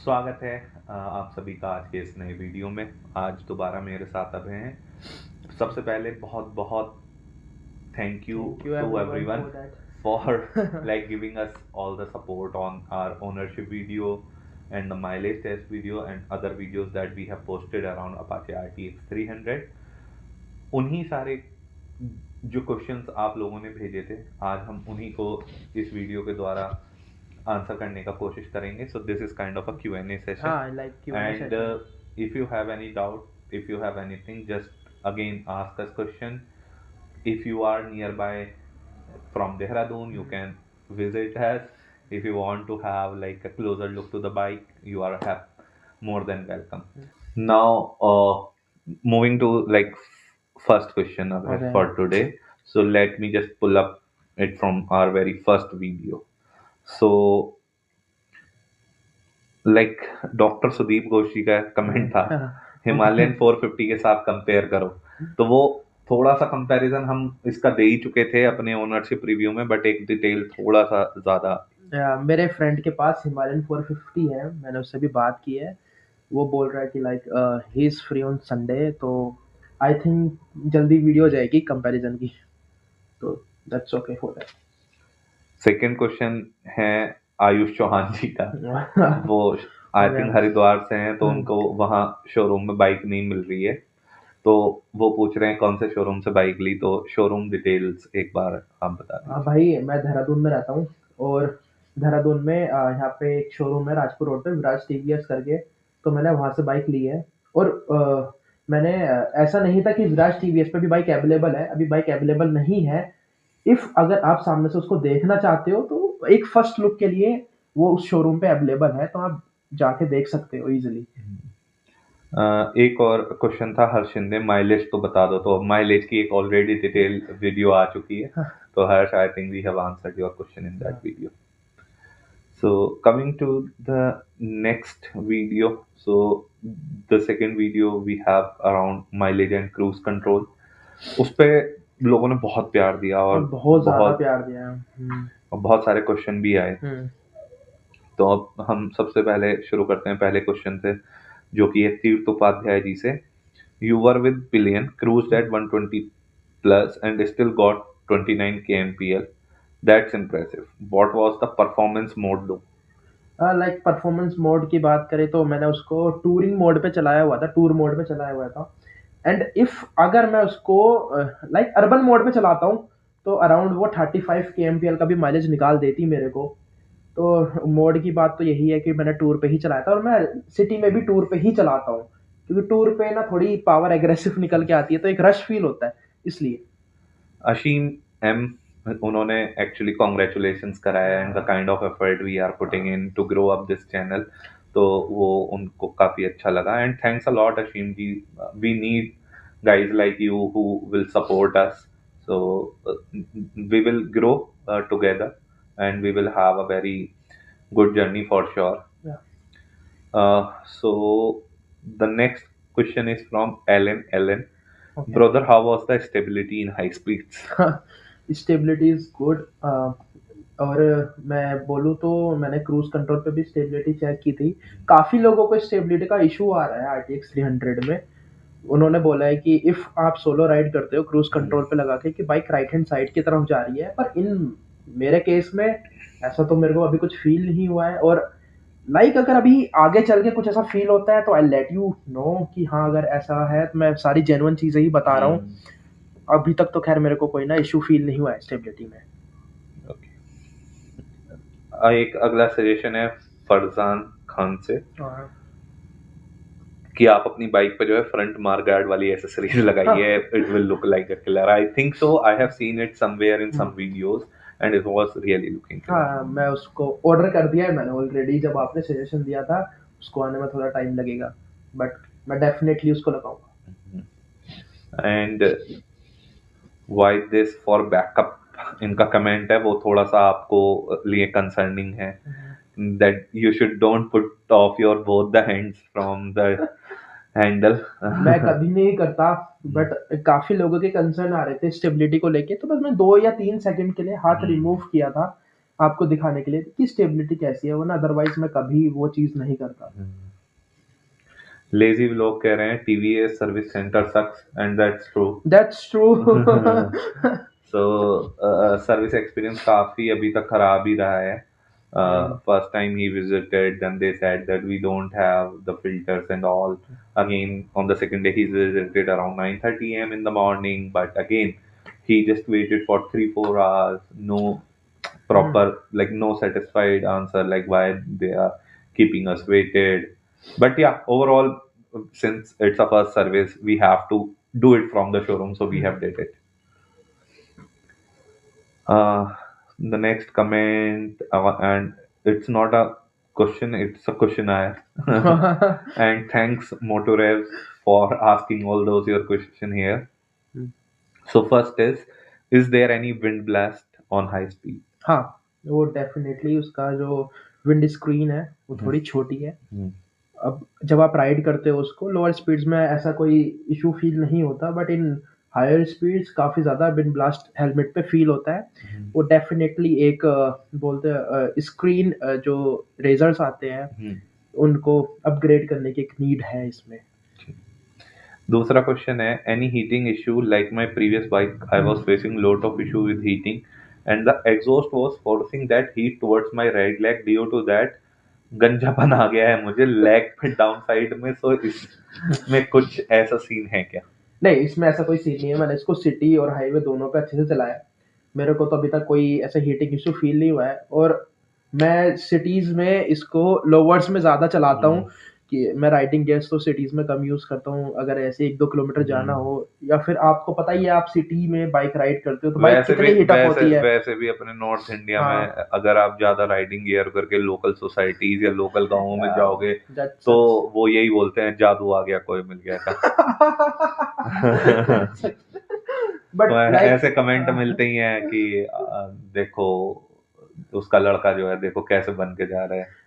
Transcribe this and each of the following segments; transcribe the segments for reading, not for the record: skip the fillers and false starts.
स्वागत है आप सभी का आज के इस नए वीडियो में। आज दोबारा मेरे साथ अब हैं। सबसे पहले बहुत बहुत thank you Thank you to everyone everyone for that. For like giving us all the support on our ownership video and the mileage test video and other videos that we have posted around Apache RTX 300। उन्हीं सारे जो questions आप लोगों ने भेजे थे, आज हम उन्हीं को इस वीडियो के द्वारा आंसर करने का कोशिश करेंगे। So this is kind of a Q&A session I like Q&A and session. if you have any doubt, if you have anything, just again ask us question. If you are nearby from Dehradun, you can visit us. If you want to have like a closer look to the bike, you are more than welcome. Now moving to like first question Okay. for today. So let me just pull up it from our very first video. So like doctor Sudeep Ghosh ji का comment था, Himalayan 450 के साथ compare करो। तो वो थोड़ा सा comparison हम इसका दे ही चुके थे अपने ओनरशिप रिव्यू में, बट एक डिटेल थोड़ा सा ज्यादा। मेरे फ्रेंड के पास हिमालयन 450 है, मैंने उससे भी बात की है। वो बोल रहा है कि like he is free on Sunday, तो आई थिंक जल्दी वीडियो हो जाएगी कंपैरिजन की, तो that's okay for second question है आयुष चौहान जी का। दैट। वो आई ओके। थिंक हरिद्वार से हैं, तो उनको वहाँ शोरूम में बाइक नहीं मिल रही है, तो वो पूछ रहे हैं कौन से शोरूम से बाइक ली। तो शोरूम डिटेल्स एक बार आप बता हाँ दीजिए। भाई, मैं देहरादून में रहता हूँ, और देहरादून में यहाँ पे एक शोरूम है राजपुर रोड पे, विराज टीवीएस करके। तो मैंने वहाँ से बाइक ली है। और मैंने ऐसा नहीं था कि विराज टीवीएस पे भी बाइक अवेलेबल है, अभी बाइक अवेलेबल नहीं है। इफ अगर आप सामने से उसको देखना चाहते हो तो एक फर्स्ट लुक के लिए वो उस शोरूम पे अवेलेबल है, तो आप जाके देख सकते हो इजिली। एक और क्वेश्चन था हर्ष शिंदे, माइलेज तो बता दो। तो माइलेज की एक ऑलरेडी डिटेल वीडियो आ चुकी है, तो Harsh I think we have answered your question in that video. So coming to the next video, so the second video we have around mileage and cruise control। उस पे लोगों ने बहुत प्यार दिया और और बहुत ज्यादा बहुत प्यार दिया है। बहुत सारे क्वेश्चन भी आए। तो अब हम सबसे पहले शुरू करते हैं पहले क्वेश्चन से, जो कि है तीर्थ उपाध्याय जी से। You were with Pillion, cruised at 120 plus and still got 29 kmpl. That's impressive. What was the performance mode though? Like performance mode की बात करें तो मैंने उसको टूरिंग मोड पे चलाया हुआ था, टूर मोड पे चलाया हुआ था। एंड इफ अगर मैं उसको लाइक अर्बन मोड पे चलाता हूँ तो अराउंड वो 35 kmpl का भी माइलेज निकाल देती मेरे को। तो मोड की बात तो यही है कि मैंने टूर पे ही चलाया था, और मैं सिटी में भी टूर पे ही चलाता हूँ, क्योंकि टूर पे ना थोड़ी पावर एग्रेसिव निकल के आती है, तो एक रश फील होता है इसलिए। अशीम एम, उन्होंने एक्चुअली कॉन्ग्रेचुलेशंस कराया and the kind of effort we are putting in to grow up this channel. तो वो उनको काफी अच्छा लगा and thanks a lot Asheem ji. We need guys like you who will support us, so we will grow together and we will have a very good journey for sure. Yeah. So the next question is from Ellen. Okay. Brother, how was the stability in high speeds? Stability is good. और मैं बोलूँ तो मैंने cruise control पे भी stability check की थी। काफ़ी लोगों को स्टेबिलिटी का इशू आ रहा है आरटीएक्स 300 में। उन्होंने बोला है कि इफ़ आप सोलो राइड करते हो क्रूज कंट्रोल पे लगा के, कि बाइक राइट हैंड साइड की तरफ जा रही है, पर इन मेरे केस में ऐसा तो मेरे को अभी कुछ फील नहीं हुआ है। और लाइक अगर अभी आगे चल के कुछ ऐसा फील होता है तो आई लेट यू नो कि हाँ, अगर ऐसा है तो मैं सारी जेन्युइन चीज़ें ही बता रहा हूँ। अभी तक तो खैर मेरे को कोई ना इशू फील नहीं हुआ है स्टेबिलिटी में। Okay. एक अगला सजेशन है फरजान खान से कि आप अपनी बाइक पे जो है फ्रंट मार गार्ड वाली एसेसरीज लगाइए, it will look like a killer. I think so, I have seen it somewhere in some videos and it was really looking killer. हाँ, मैं उसको ऑर्डर कर दिया है मैंने ऑलरेडी, जब आपने सजेशन दिया था। उसको आने में थोड़ा टाइम लगेगा, बट मैं डेफिनेटली उसको लगाऊंगा। And why this for backup, इनका कमेंट है वो थोड़ा सा आपको लिए कंसर्निंग है, that you should don't put off your both the hands from the handle. मैं कभी नहीं करता, बट काफी लोगों के कंसर्न आ रहे थे स्टेबिलिटी को लेके, तो बस मैं 2 या 3 सेकंड के लिए हाथ रिमूव किया था। आपको दिखाने के लिए कि स्टेबिलिटी कैसी है, वरना अदरवाइज मैं कभी वो चीज़ नहीं करता। लेजी लोग कह रहे हैं TVS service centre sucks and that's true. That's true. So service experience काफी अभी तक खराब ही रहा है। First time he visited, then they said that we don't have the filters and all. Again, on the second day, he visited around 9:30 a.m. in the morning, but again, he just waited for 3-4 hours. No proper, like no satisfied answer, like why they are keeping us waited. But yeah, overall, since it's a first service, we have to do it from the showroom, so we have did it. Uh, the next comment, and it's not a question, it's a questionnaire. And thanks, Motorevs, for asking all those your question here. So first is there any wind blast on high speed? हाँ, वो definitely उसका जो wind screen है वो थोड़ी छोटी है। Hmm. अब जब आप राइड करते हो उसको लोअर स्पीड्स में ऐसा कोई इशू फील नहीं होता, बट इन हायर स्पीड्स काफ़ी ज़्यादा विंड ब्लास्ट हेलमेट पे फील होता है। वो डेफिनेटली एक बोलते हैं स्क्रीन जो रेजर्स आते हैं उनको अपग्रेड करने की एक नीड है इसमें। दूसरा क्वेश्चन है any heating issue like my previous bike I was facing lot of issue with heating and the exhaust was forcing that heat towards my right leg due to that गंजापन आ गया है मुझे leg पे down side में। सो इसमें कुछ ऐसा सीन है क्या? नहीं, इसमें ऐसा कोई सीन नहीं है। मैंने इसको सिटी और हाईवे दोनों पे अच्छे से चलाया। मेरे को तो अभी तक कोई ऐसा हीटिंग इशू फील नहीं हुआ है, और मैं सिटीज़ में इसको लोवर्स में ज़्यादा चलाता हूँ कि मैं राइडिंग गियर्स तो सिटीज़ में कम यूज़ करता हूँ। अगर ऐसे 1-2 किलोमीटर जाना हो, या फिर आपको पता ही है आप सिटी में बाइक राइड करते हो तो बाइक वैसे भी कितनी हीट अप होती है। वैसे भी अपने नॉर्थ इंडिया हाँ, में अगर आप ज्यादा राइडिंग गियर करके लोकल सोसाइटीज या लोकल गांवों में जाओगे दैट तो सक्स। वो यही बोलते हैं जादू आ गया कोई मिल गया का। तो बट लाइक ऐसे कमेंट मिलते ही हैं कि देखो उसका लड़का जो है देखो कैसे बन के जा रहा है।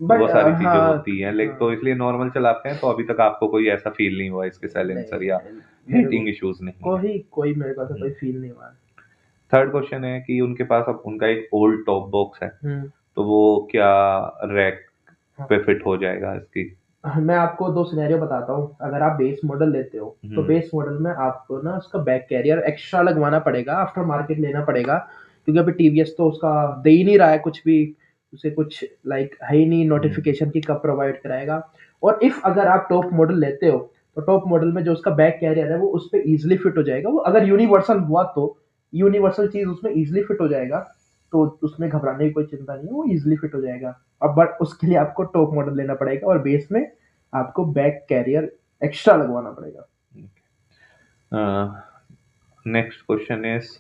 तो वो बट सारी चीजें हाँ, होती हैं लेकिन तो इसलिए नॉर्मल चलाते हैं। तो अभी तक आपको कोई ऐसा फील नहीं हुआ इसके साइलेंसर या नहीं, मेरे को हीटिंग इश्यूज नहीं है? कोई मेरे को ऐसा कोई फील नहीं हुआ। थर्ड क्वेश्चन है कि उनके पास अब उनका एक ओल्ड टॉप बॉक्स है हम्म। तो वो क्या रैक हाँ। पे फिट हो जाएगा इसकी? मैं आपको 2 सिनेरियो बताता हूँ। अगर आप बेस मॉडल लेते हो, तो बेस मॉडल में आपको ना उसका बैक कैरियर एक्स्ट्रा लगवाना पड़ेगा, आफ्टर मार्केट लेना पड़ेगा, क्योंकि अभी टीवीएस तो उसका दे ही नहीं रहा है कुछ भी, उसे कुछ लाइक है ही नहीं नोटिफिकेशन की कब प्रोवाइड कराएगा। और इफ अगर आप टॉप मॉडल लेते हो, तो टॉप मॉडल में जो उसका बैक कैरियर है वो उस पे ईजिली फिट हो जाएगा। वो अगर यूनिवर्सल हुआ तो यूनिवर्सल चीज़ उसमें ईजिली फिट हो जाएगा, तो उसमें घबराने की कोई चिंता नहीं है, वो ईजिली फिट हो जाएगा। अब बट उसके लिए आपको टॉप मॉडल लेना पड़ेगा और बेस में आपको बैक कैरियर एक्स्ट्रा लगवाना पड़ेगा। Next question is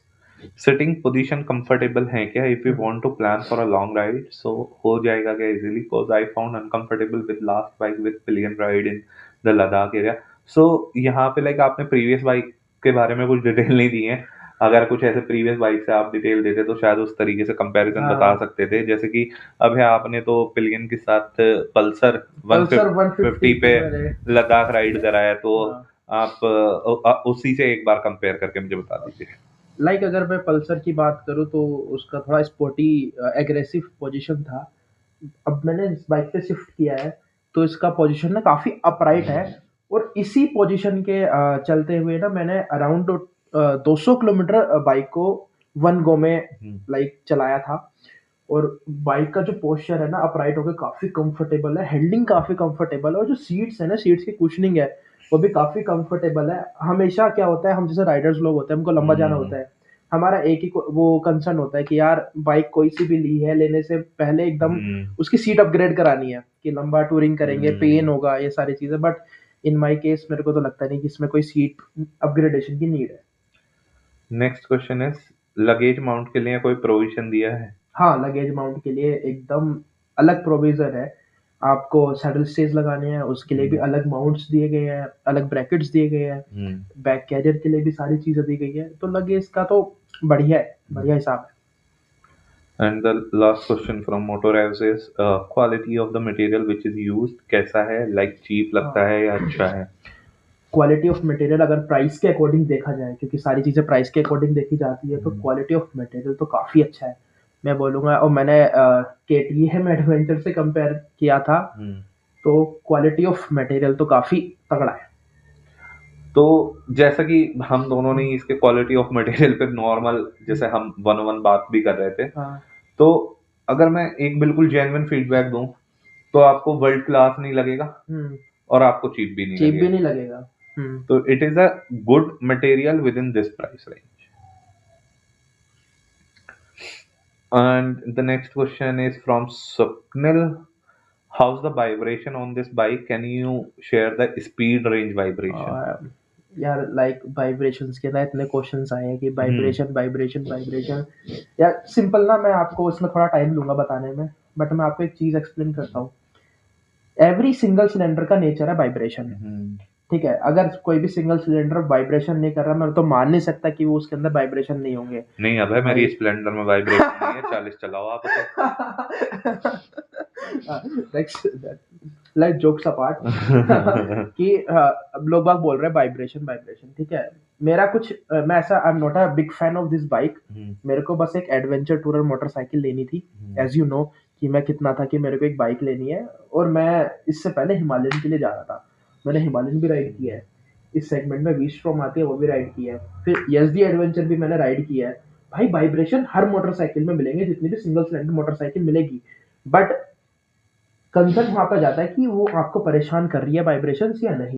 sitting position comfortable है क्या if you want to plan for a long ride? So हो जाएगा क्या easily? Because I found uncomfortable with last bike with pillion ride in the Ladakh area. So यहाँ पे like आपने previous bike के बारे में कुछ डिटेल नहीं दी है। अगर कुछ ऐसे प्रीवियस बाइक से आप डिटेल देते तो शायद उस तरीके से कंपैरिजन बता सकते थे। जैसे कि अब है आपने तो पिलियन के साथ पल्सर पल्सर 150 150 पे मैंने। लद्दाख राइड कराया तो हाँ। आप उसी से एक बार कंपेयर करके मुझे बता दीजिए। लाइक अगर मैं पल्सर की बात करूँ तो उसका थोड़ा स्पोर्टी एग्रेसिव पोजीशन था। अब मैंने इस बाइक पे शिफ्ट किया है, तो इसका पोजीशन ना काफ़ी अपराइट है, और इसी पोजीशन के चलते हुए ना मैंने अराउंड 200 किलोमीटर बाइक को वन गो में लाइक चलाया था। और बाइक का जो पोस्चर है ना अपराइट होकर काफ़ी कंफर्टेबल है, हैंडलिंग काफ़ी कंफर्टेबल है, और जो सीट्स है ना सीट्स की कुशनिंग है वो भी काफ़ी कंफर्टेबल है। हमेशा क्या होता है, हम जैसे राइडर्स लोग होते हैं, हमको लंबा जाना होता है, हमारा एक ही वो कंसर्न होता है कि यार बाइक कोई सी भी ली है लेने से पहले एकदम उसकी सीट अपग्रेड करानी है कि लंबा टूरिंग करेंगे पेन होगा ये सारी चीज़ें। बट इन माई केस मेरे को तो लगता नहीं कि इसमें कोई सीट अपग्रेडेशन की नीड है। Next question is luggage mount के लिए कोई प्रोविजन दिया है? हाँ, लगेज माउंट के लिए एकदम अलग प्रोविज़न है। आपको सैडल स्टेज लगाने हैं, उसके लिए भी अलग माउंट्स दिए गए हैं, अलग ब्रैकेट्स दिए गए हैं, बैक कैरियर के लिए भी सारी चीज़ें दी गई है। तो लगेज का तो बढ़िया है, बढ़िया हिसाब है। And the last question from Motorevs is quality of the material which is used कैसा है? लाइक चीप लगता है या अच्छा है? क्वालिटी ऑफ मटेरियल अगर प्राइस के अकॉर्डिंग देखा जाए, क्योंकि सारी चीज़ें प्राइस के अकॉर्डिंग देखी जाती है, तो क्वालिटी ऑफ मटेरियल तो काफ़ी अच्छा है। मैं बोलूँगा, और मैंने केटीएम एडवेंचर से कंपेयर किया था, तो क्वालिटी ऑफ मटेरियल तो काफ़ी तगड़ा है। तो जैसा कि हम दोनों ने इसके क्वालिटी ऑफ मटेरियल पे नॉर्मल जैसे हम वन वन बात भी कर रहे थे, हाँ। तो अगर मैं एक बिल्कुल जेन्युइन फीडबैक दूं तो आपको वर्ल्ड क्लास नहीं लगेगा हम्म। और आपको चीप भी नहीं चीप भी लगेगा। नहीं लगेगा। हम्म। तो it is a good material with in this price range. And the next question is from Swapnil, house the vibration on this bike, can you share the speed range vibration? और यार like vibrations के ना इतने questions आए हैं कि हम्म। Vibration vibration vibration. यार सिंपल ना, मैं आपको इसमें थोड़ा टाइम लूंगा बताने में, बट मैं आपको एक चीज एक्सप्लेन करता हूँ। एवरी सिंगल सिलेंडर का नेचर है वाइब्रेशन। हम्म। ठीक है, अगर कोई भी सिंगल सिलेंडर वाइब्रेशन नहीं कर रहा, मैं तो मान नहीं सकता कि वो उसके अंदर वाइब्रेशन नहीं होंगे। नहीं अब है, मेरी भाई स्प्लेंडर में वाइब्रेशन नहीं है, 40 चलाओ आप लाइक जोक्स अपार्ट कि अब लोग बाग बोल रहे हैं वाइब्रेशन वाइब्रेशन, ठीक है। मेरा कुछ मैं ऐसा, I am not a big fan of this bike. मेरे को बस एक एडवेंचर टूरर मोटरसाइकिल लेनी थी। एज यू नो कि मैं कितना था कि मेरे को एक बाइक लेनी है, और मैं इससे पहले हिमालयन के लिए जा रहा था। मैंने हिमालयन भी राइड किया है, इस सेगमेंट में वी स्ट्रॉम आती है वो भी राइड किया है, फिर एसडी एडवेंचर भी मैंने राइड किया है। भाई वाइब्रेशन हर मोटरसाइकिल में मिलेंगे, जितनी भी सिंगल सिलेंडर मोटरसाइकिल मिलेगी, बट कंसर्न वहां पर जाता है कि वो आपको परेशान कर रही है वाइब्रेशन या नहीं।